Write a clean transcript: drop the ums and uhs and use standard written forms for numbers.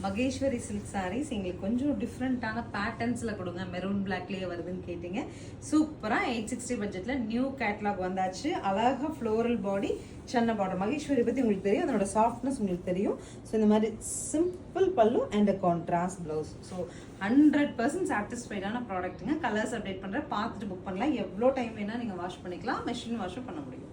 Maheswari silk saris எங்களுக்கு கொஞ்சம் டிஃப்ரெண்ட்டான பேட்டர்ன்ஸில் கொடுங்க, மெரூன் பிளாக்லேயே வருதுன்னு கேட்டிங்க. சூப்பராக 860 பட்ஜெட்டில் நியூ கேட்லாக் வந்தாச்சு. அழகாக ஃப்ளோரல் பாடி, சன்ன பார்டர். மகேஸ்வரி பற்றி உங்களுக்கு தெரியும், அதனோட சாஃப்ட்னஸ் உங்களுக்கு தெரியும். ஸோ இந்த மாதிரி simple pallu and uh contrast blouse. So 100% சாட்டிஸ்ஃபைடான ப்ராடக்ட்டுங்க. கலர்ஸ் அப்டேட் பண்ணுறேன், பார்த்துட்டு புக் பண்ணலாம். எவ்வளோ டைம் வேணால் நீங்கள் வாஷ் பண்ணிக்கலாம், மெஷின் வாஷும் பண்ண முடியும்.